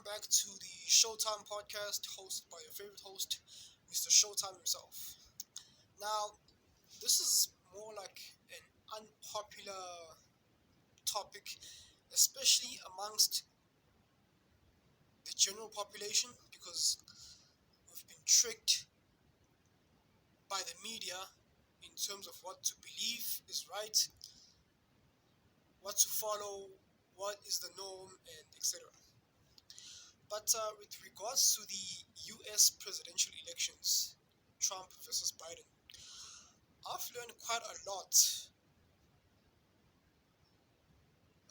back to the Showtime podcast hosted by your favorite host, Mr. Showtime himself. Now, this is more like an unpopular topic, especially amongst the general population, because we've been tricked by the media in terms of what to believe is right, what to follow, what is the norm, and etc. But with regards to the US presidential elections, Trump versus Biden, I've learned quite a lot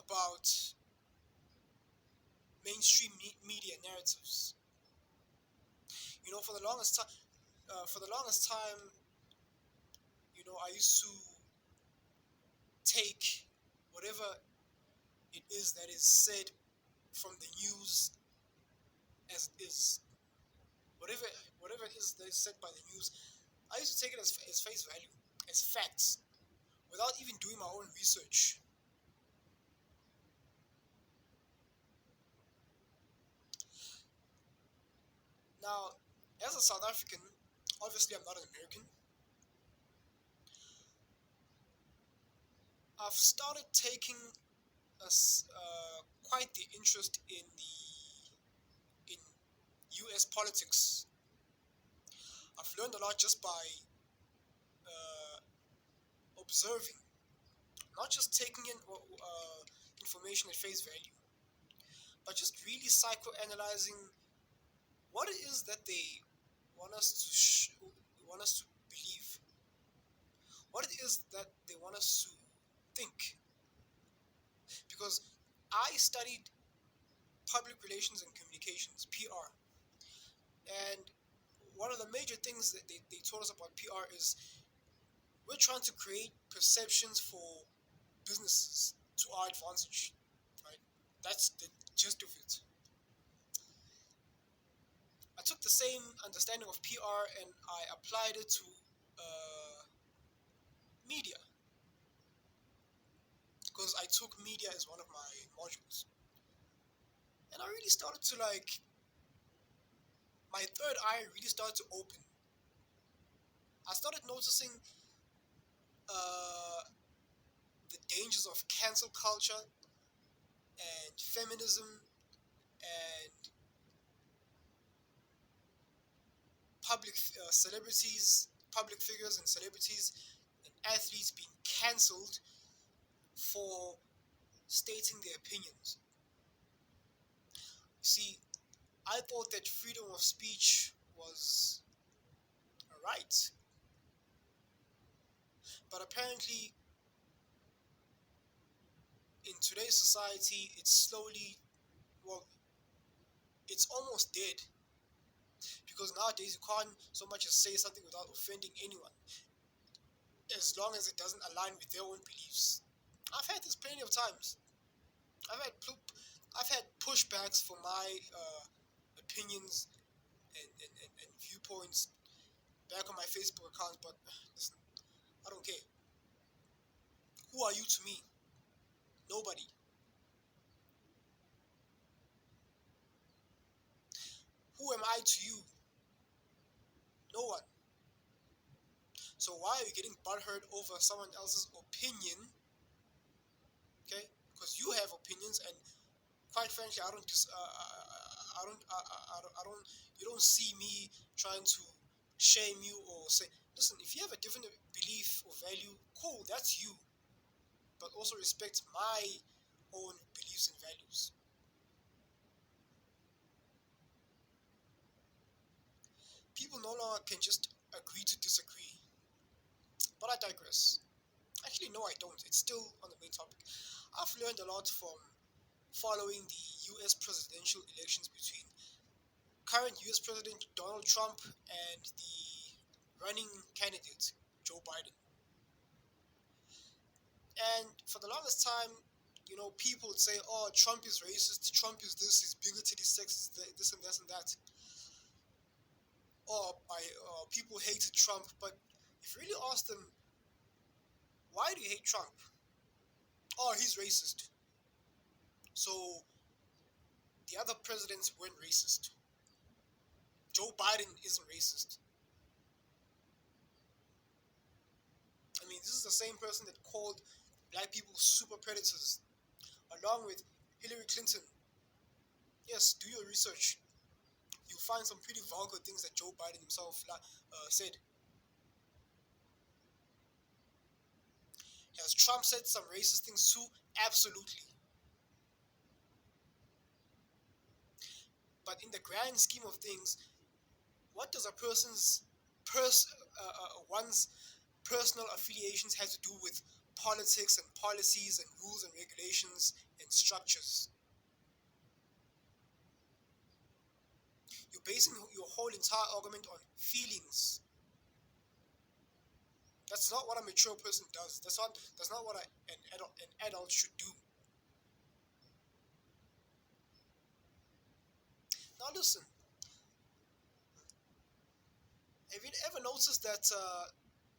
about mainstream media narratives. For the longest time, I used to take whatever it is that is said from the news as it is. Whatever whatever it is that is said by the news, I used to take it as face value, as facts, without even doing my own research. Now, as a South African, obviously I'm not an American. I've started taking quite the interest in U.S. politics. I've learned a lot just by uh, observing, not just taking in information at face value, but just really psychoanalyzing what it is that they want us want us to believe, what it is that they want us to think. Because I studied public relations and communications (PR), and one of the major things that they taught us about PR is we're trying to create perceptions for businesses to our advantage, right? That's the gist of it. I took the same understanding of PR and I applied it to media because I took media as one of my modules. And I really started to my third eye really started to open. I started noticing uh, the dangers of cancel culture and feminism and public figures and celebrities and athletes being cancelled for stating their opinions. You see, I thought that freedom of speech was a right, but apparently in today's society, well, it's almost dead because nowadays you can't so much as say something without offending anyone, as long as it doesn't align with their own beliefs. I've had this plenty of times. I've had I've had pushbacks for my opinions and viewpoints back on my Facebook account, but listen, I don't care. Who are you to me? Nobody. Who am I to you? No one. So why are you getting butthurt over someone else's opinion? Okay, because you have opinions, and quite frankly, I don't. You don't see me trying to shame you or say, listen, if you have a different belief or value, cool, that's you. But also respect my own beliefs and values. People no longer can just agree to disagree. But I digress. Actually, no, I don't. It's still on the main topic. I've learned a lot from following the US presidential elections between current US President Donald Trump and the running candidate Joe Biden. And for the longest time, people would say, "Oh, Trump is racist. Trump is this. He's bigoted. He's sexist. This and that and that." People hated Trump, but if you really ask them, why do you hate Trump? Oh, he's racist. So the other presidents weren't racist. Joe Biden isn't racist. I mean, this is the same person that called black people super predators, along with Hillary Clinton. Yes, do your research. You'll find some pretty vulgar things that Joe Biden himself said. Has Trump said some racist things too? Absolutely. But in the grand scheme of things, what does a one's personal affiliations have to do with politics and policies and rules and regulations and structures? You're basing your whole entire argument on feelings. That's not what a mature person does. That's not what an adult should do. Now listen, have you ever noticed that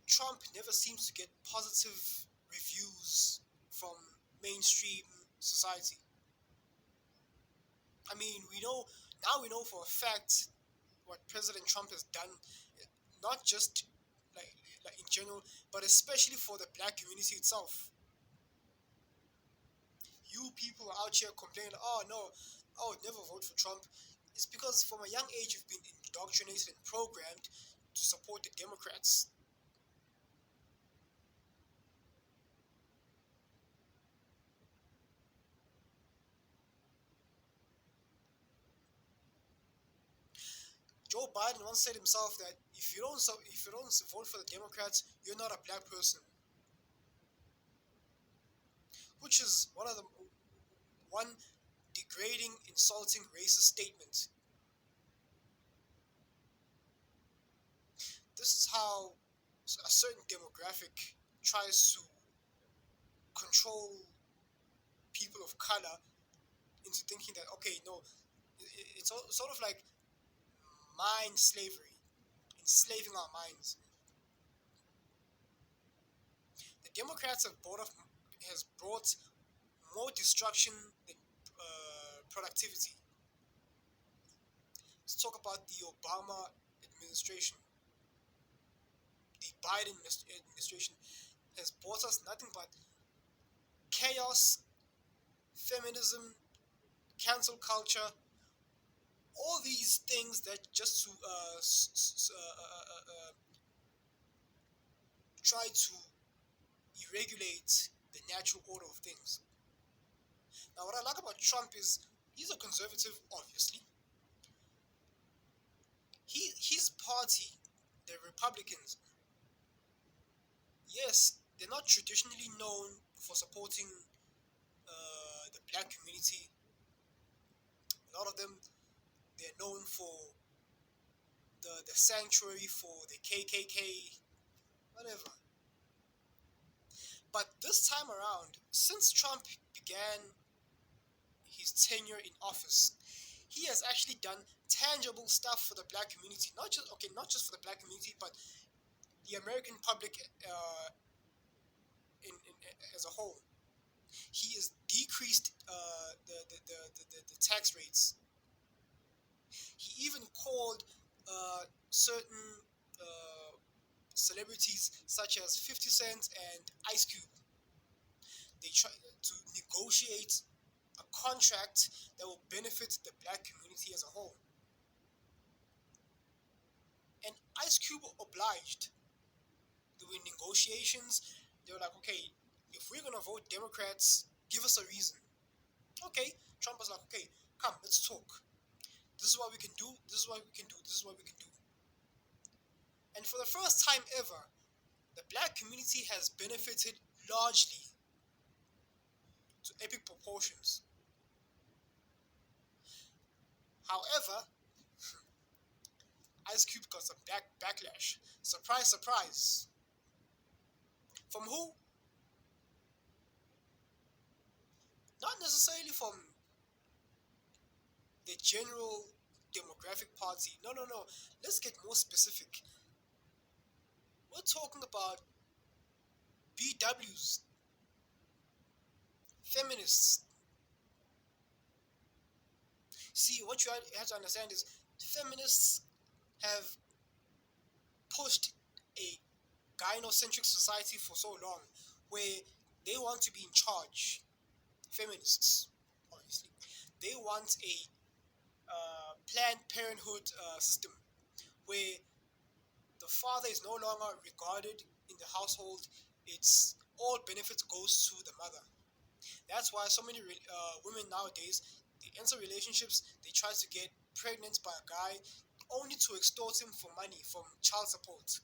Trump never seems to get positive reviews from mainstream society? I mean, we know for a fact what President Trump has done, not just like like in general, but especially for the black community itself. You people are out here complaining, oh no, I would never vote for Trump. It's because from a young age you've been indoctrinated and programmed to support the Democrats. Joe Biden once said himself that if you don't vote for the Democrats, you're not a black person, which is one degrading, insulting, racist statement. This is how a certain demographic tries to control people of color into thinking that okay, no, it's sort of like mind slavery, enslaving our minds. The Democrats has brought more destruction than productivity. Let's talk about the Obama administration. The Biden administration has brought us nothing but chaos, feminism, cancel culture, all these things that just to try to irregulate the natural order of things. Now, what I like about Trump is he's a conservative, obviously. His party, the Republicans, yes, they're not traditionally known for supporting the black community. A lot of them, they're known for the sanctuary for the KKK, whatever. But this time around, since Trump began his tenure in office, he has actually done tangible stuff for the black community. Not just for the black community, but the American public as a whole. He has decreased the tax rates. He even called certain celebrities such as 50 Cent and Ice Cube. They try to negotiate a contract that will benefit the black community as a whole. And Ice Cube obliged. There were negotiations. They were like, okay, if we're gonna vote Democrats, give us a reason. Okay, Trump was like, okay, come, let's talk. This is what we can do. This is what we can do. This is what we can do. And for the first time ever, the black community has benefited largely to epic proportions. However, Ice Cube got some backlash. Surprise, surprise. From who? Not necessarily from the general demographic party. No, no, no. Let's get more specific. We're talking about BWs, feminists. See, what you have to understand is feminists have pushed a gynocentric society for so long where they want to be in charge. Feminists, obviously. They want a Planned Parenthood system where the father is no longer regarded in the household. It's all benefits goes to the mother. That's why so many women nowadays they enter relationships. They try to get pregnant by a guy only to extort him for money from child support.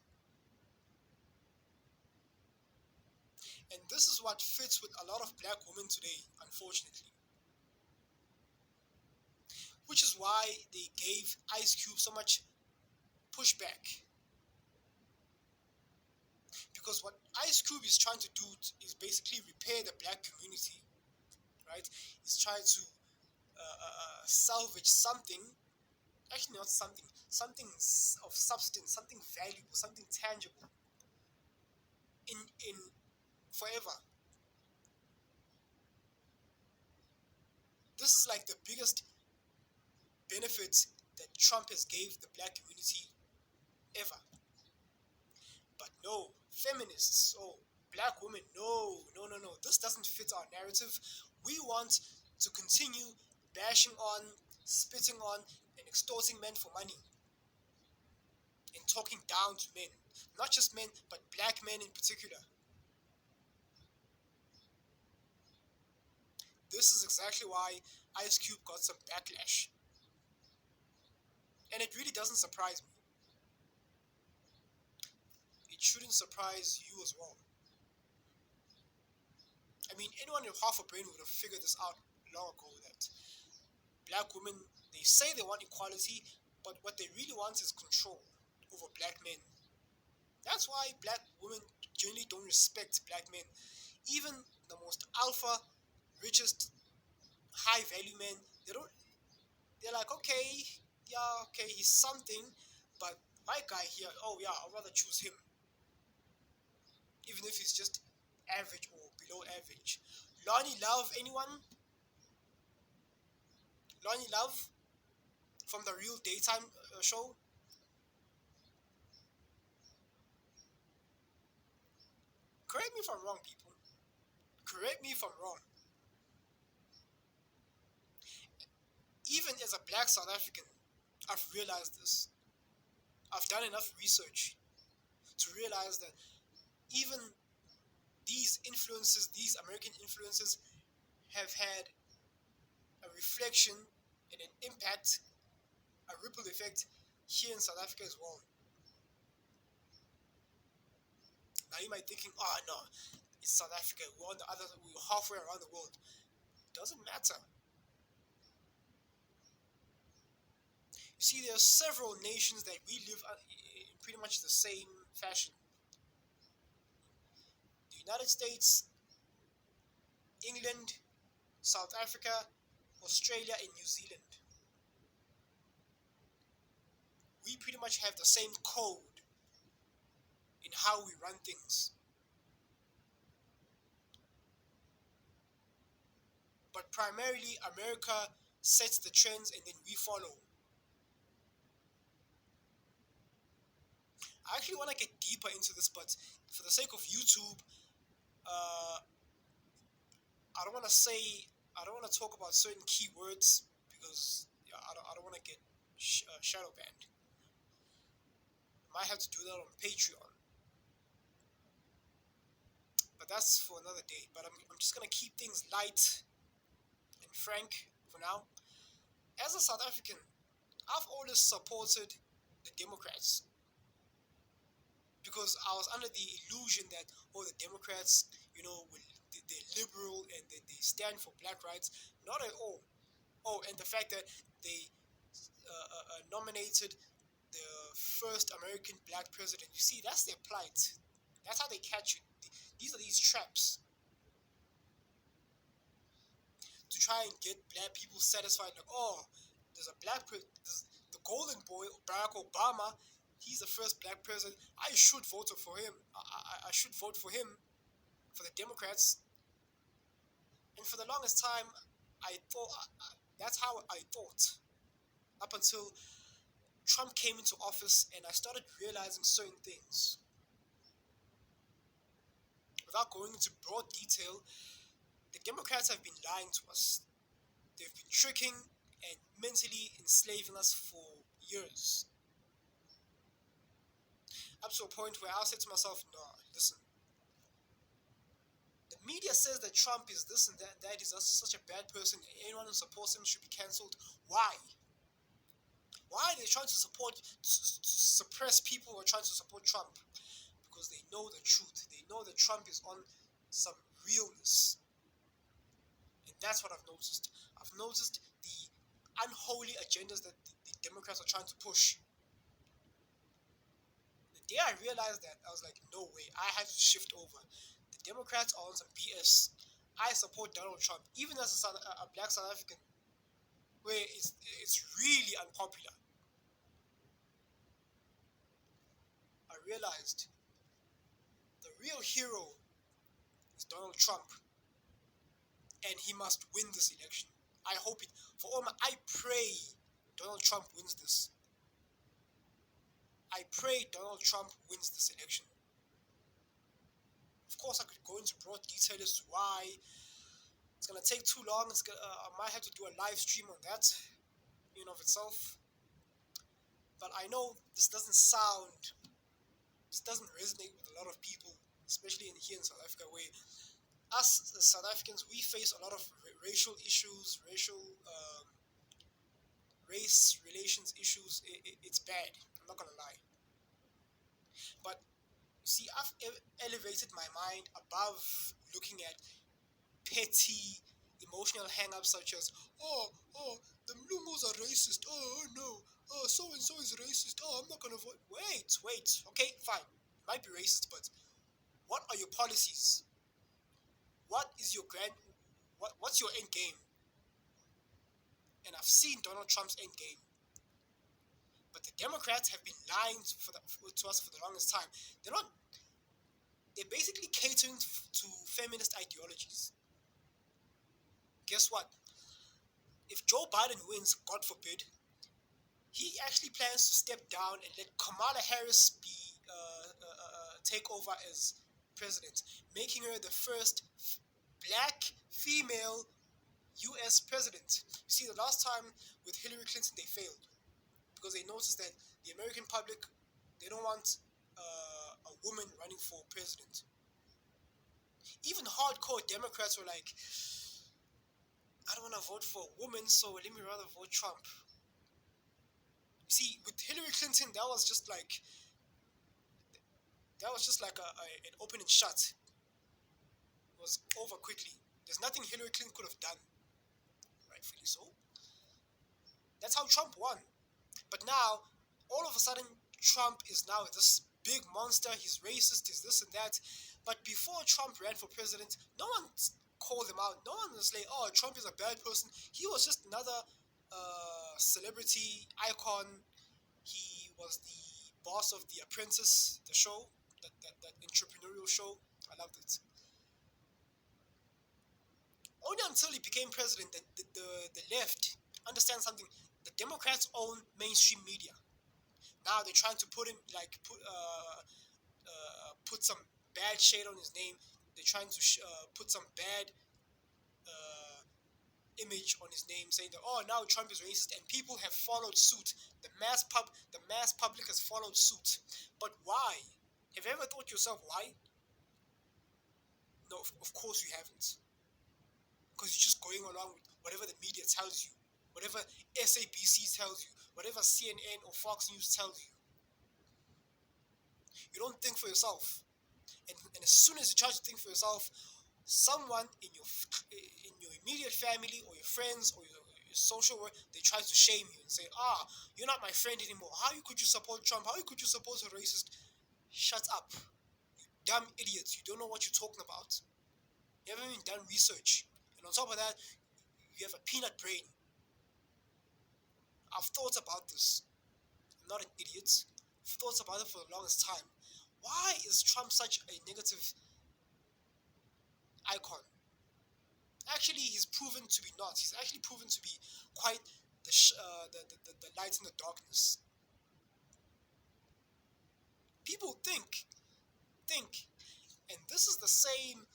And this is what fits with a lot of black women today, unfortunately. Which is why they gave Ice Cube so much pushback. Because what Ice Cube is trying to do is basically repair the black community, right? He's trying to salvage something, actually not something, something of substance, something valuable, something tangible in forever. This is like the biggest benefit that Trump has gave the black community ever. But no, feminists, oh, black women, no, no, no, no. This doesn't fit our narrative. We want to continue bashing on, spitting on, and extorting men for money and talking down to men. Not just men, but black men in particular. This is exactly why Ice Cube got some backlash. And it really doesn't surprise me. It shouldn't surprise you as well. I mean, anyone with half a brain would have figured this out long ago that black women, they say they want equality, but what they really want is control over black men. That's why black women generally don't respect black men. Even the most alpha, richest, high value men, they don't. They're like, okay, yeah, okay, he's something, but my guy here, oh yeah, I'd rather choose him, even if he's just average or below average. Lonnie Love, anyone? Lonnie Love from the Real Daytime show? Correct me if I'm wrong, people. Correct me if I'm wrong. Even as a black South African, I've realized this. I've done enough research to realize that even these influences, these American influences, have had a reflection and an impact, a ripple effect here in South Africa as well. Now you might be thinking, oh no, it's South Africa. We're halfway around the world. It doesn't matter. You see, there are several nations that we live in pretty much the same fashion. The United States, England, South Africa, Australia, and New Zealand. We pretty much have the same code in how we run things. But primarily, America sets the trends and then we follow. I actually want to get deeper into this, but for the sake of YouTube, uh, I don't want to talk about certain keywords because yeah, I don't want to get shadow banned. Might have to do that on Patreon, but that's for another day. But I'm just gonna keep things light and frank for now. As a South African, I've always supported the Democrats because I was under the illusion that the Democrats, they're liberal and they stand for black rights. Not at all. Oh, and the fact that they nominated the first American black president. You see, that's their plight. That's how they catch you. These are these traps to try and get black people satisfied. Like, oh, there's a the golden boy, Barack Obama. He's the first black president. I should vote for him. I should vote for him, for the Democrats. And for the longest time, I thought That's how I thought up until Trump came into office and I started realizing certain things. Without going into broad detail, the Democrats have been lying to us. They've been tricking and mentally enslaving us for years. Up to a point where I'll say to myself, no, listen, the media says that Trump is this and that he's such a bad person, anyone who supports him should be cancelled. Why? Why are they trying to suppress people who are trying to support Trump? Because they know the truth. They know that Trump is on some realness. And that's what I've noticed. I've noticed the unholy agendas that the Democrats are trying to push. The day I realized that, I was like, no way, I have to shift over. The Democrats are on some BS. I support Donald Trump, even as a black South African, where it's really unpopular. I realized the real hero is Donald Trump, and he must win this election. I hope it. I pray Donald Trump wins this. I pray Donald Trump wins this election. Of course, I could go into broad detail as to why. It's gonna take too long. I might have to do a live stream on that, in of itself. But I know this doesn't resonate with a lot of people, especially here in South Africa, where us as South Africans, we face a lot of racial issues, race relations issues. It's bad. I'm not gonna lie. But see, I've elevated my mind above looking at petty emotional hang-ups such as, oh, the Mlungos are racist. Oh no, so and so is racist. Oh, I'm not gonna vote. Wait. Okay, fine. It might be racist, but what are your policies? What is your what's your end game? And I've seen Donald Trump's end game. But the Democrats have been lying to us for the longest time. They're not. They're basically catering to feminist ideologies. Guess what? If Joe Biden wins, God forbid, he actually plans to step down and let Kamala Harris take over as president, making her the first black female U.S. president. You see, the last time with Hillary Clinton, they failed because they noticed that the American public, they don't want a woman running for president. Even hardcore Democrats were like, I don't want to vote for a woman, so let me rather vote Trump. You see, with Hillary Clinton, that was just like an open and shut. It was over quickly. There's nothing Hillary Clinton could have done. Rightfully so. That's how Trump won. But now, all of a sudden, Trump is now this big monster. He's racist, he's this and that. But before Trump ran for president, no one called him out. No one was like, oh, Trump is a bad person. He was just another celebrity icon. He was the boss of The Apprentice, the show, that entrepreneurial show. I loved it. Only until he became president that the left understand something. The Democrats own mainstream media. Now they're trying to put some bad shade on his name. They're trying to put some bad image on his name, saying that, oh, now Trump is racist, and people have followed suit. The mass public has followed suit. But why? Have you ever thought to yourself why? No, of course you haven't. Because you're just going along with whatever the media tells you, whatever SABC tells you, whatever CNN or Fox News tells you. You don't think for yourself. And as soon as you try to think for yourself, someone in your immediate family or your friends or your social work, they try to shame you and say, you're not my friend anymore. How could you support Trump? How could you support a racist? Shut up. You dumb idiots. You don't know what you're talking about. You haven't even done research. And on top of that, you have a peanut brain. I've thought about this. I'm not an idiot. I've thought about it for the longest time. Why is Trump such a negative icon? Actually, he's proven to be not. He's actually proven to be quite the light in the darkness. People think, and this is the same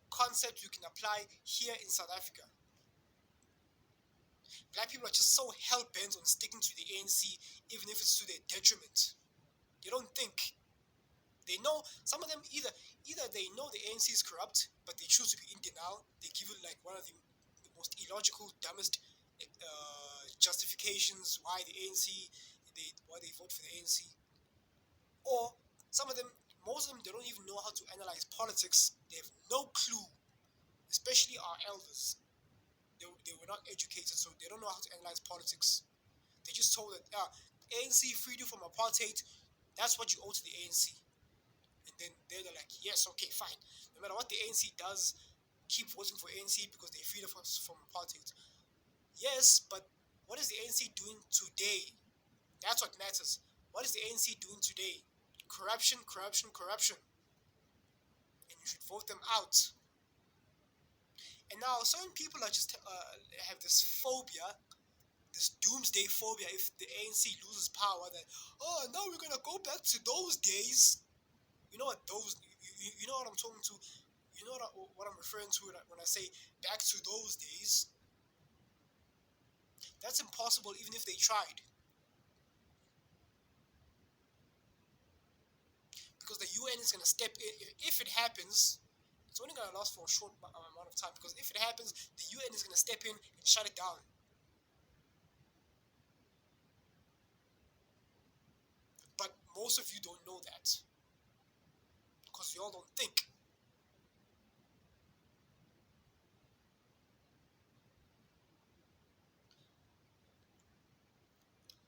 concept you can apply here in South Africa. Black people are just so hell bent on sticking to the ANC, even if it's to their detriment. They don't think. They know some of them either they know the ANC is corrupt, but they choose to be in denial. They give it like one of the most illogical, dumbest justifications why the ANC why they vote for the ANC. Or some of them, most of them, they don't even know how to analyze politics. They have no clue, especially our elders. They were not educated, so they don't know how to analyze politics. They just told that ANC freed you from apartheid. That's what you owe to the ANC. And then they're like, yes, okay, fine. No matter what the ANC does, keep voting for ANC because they freed us from apartheid. Yes, but what is the ANC doing today? That's what matters. What is the ANC doing today? Corruption, corruption, corruption. And you should vote them out. And now certain people are just have this phobia, this doomsday phobia. If the ANC loses power, that now we're gonna go back to those days. You know what those? You know what I'm talking to. You know what I'm referring to when I say back to those days. That's impossible, even if they tried, because the UN is gonna step in. If it happens, it's only gonna last for a short amount of time. Because if it happens, the UN is gonna step in and shut it down. But most of you don't know that because you all don't think.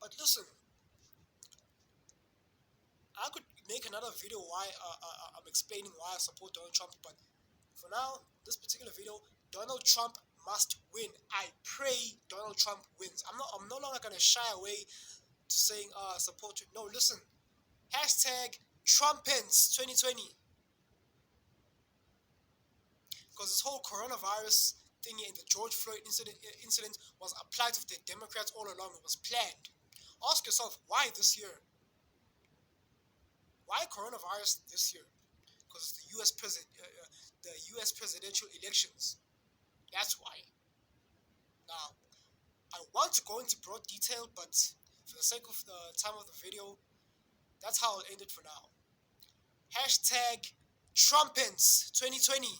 But listen, I could make another video why I'm explaining why I support Donald Trump. But for now, this particular video, Donald Trump must win. I pray Donald Trump wins. I'm no longer gonna shy away to saying support. No, listen. Hashtag Trumpens 2020. Because this whole coronavirus thingy and the George Floyd incident was applied to the Democrats all along. It was planned. Ask yourself, why this year? Why coronavirus this year? Because the U.S. presidential elections. That's why. Now, I want to go into broad detail, but for the sake of the time of the video, that's how I'll end it for now. Hashtag Trumpens 2020.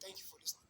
Thank you for listening.